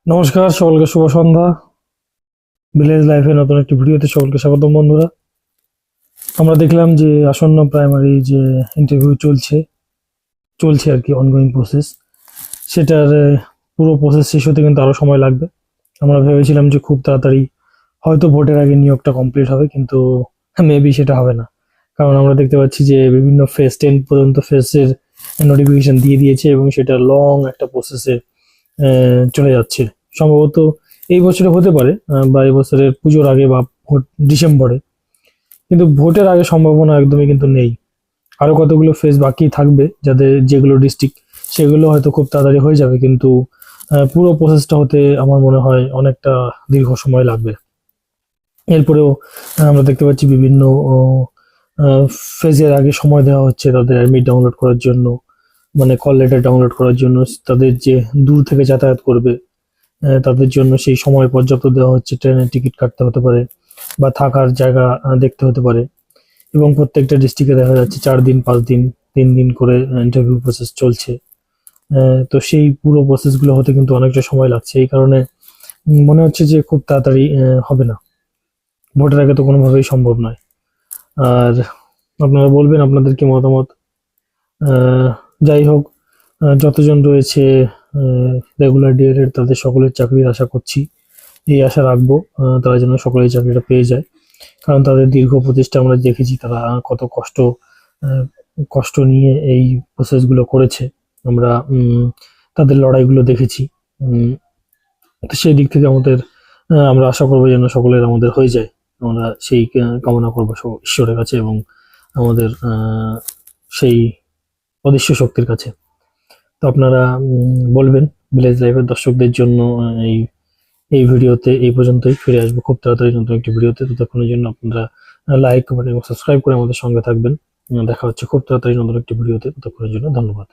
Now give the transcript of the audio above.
নমস্কার, সকলকে শুভ সন্ধ্যা। ভিলেজ লাইফে নতুন একটি ভিডিওতে সকলকে স্বাগতম বন্ধুরা। আমরা দেখলাম যে আসন্ন প্রাইমারি যে ইন্টারভিউ চলছে আর কি, অনগোয়িং প্রসেস। সেটার পুরো প্রসেস শেষ হতে কিন্তু আরো সময় লাগবে। আমরা ভেবেছিলাম যে খুব তাড়াতাড়ি হয়তো ভোটের আগে নিয়োগটা কমপ্লিট হবে, কিন্তু মেবি সেটা হবে না। কারণ আমরা দেখতে পাচ্ছি যে বিভিন্ন ফেজ 10 পর্যন্ত ফেজের নোটিফিকেশন দিয়ে দিয়েছে এবং সেটা লং একটা প্রসেসে চলে যাচ্ছে। সম্ভবত এই বছরে হতে পারে, বা এই বছরের পুজোর আগে বা ভোট ডিসেম্বরে। কিন্তু ভোটের আগে সম্ভাবনা একদমই কিন্তু নেই। আরো কতগুলো ফেজ বাকি থাকবে, যাদের যেগুলো ডিস্ট্রিক্ট, সেগুলো হয়তো খুব তাড়াতাড়ি হয়ে যাবে, কিন্তু পুরো প্রসেসটা হতে আমার মনে হয় অনেকটা দীর্ঘ সময় লাগবে। এরপরেও আমরা দেখতে পাচ্ছি বিভিন্ন ফেজের আগে সময় দেওয়া হচ্ছে তাদের অ্যাডমিট ডাউনলোড করার জন্য, মানে কল লেটার ডাউনলোড করার জন্য। তাদের যে দূর থেকে যাতায়াত করবে তাদের জন্য সেই সময় পর্যাপ্ত দেওয়া হচ্ছে, ট্রেনের টিকিট কাটতে হতে পারে বা থাকার জায়গা দেখতে হতে পারে। এবং প্রত্যেকটা ডিস্ট্রিক্টে দেখা যাচ্ছে 4 দিন 5 দিন 3 দিন করে ইন্টারভিউ প্রসেস চলছে। তো সেই পুরো প্রসেসগুলো হতে কিন্তু অনেকটা সময় লাগছে। এই কারণে মনে হচ্ছে যে খুব তাড়াতাড়ি হবে না, ভোটের আগে তো কোনোভাবেই সম্ভব নয়। আর আপনারা বলবেন আপনাদের কি মতামত। আহ, যাই হোক, যতজন রয়েছে রেগুলার ডিএলএড, তাদের সকলের চাকরির আশা করছি, এই আশা রাখবো তারা যেন সকলেই চাকরিটা পেয়ে যায়। কারণ তাদের দীর্ঘ প্রচেষ্টা আমরা দেখেছি, তারা কত আহ, কষ্ট নিয়ে এই প্রসেসগুলো করেছে। আমরা তাদের লড়াইগুলো দেখেছি। উম, তো সেই দিক থেকে আমাদের আমরা আশা করবো যেন সকলের আমাদের হয়ে যায়। আমরা সেই কামনা করবো ঈশ্বরের কাছে এবং আমাদের সেই অদৃশ্য শক্তির কাছে। তো আপনারা বলবেন ভিলেজ লাইফের দর্শকদের জন্য। এই এই ভিডিওতে এই পর্যন্তই, ফিরে আসবো খুব তাড়াতাড়ি নতুন একটি ভিডিওতে। ততক্ষণের জন্য আপনারা লাইক কমেন্ট এবং সাবস্ক্রাইব করে আমাদের সঙ্গে থাকবেন। দেখা হচ্ছে খুব তাড়াতাড়ি নতুন একটি ভিডিওতে। ততক্ষণের জন্য ধন্যবাদ।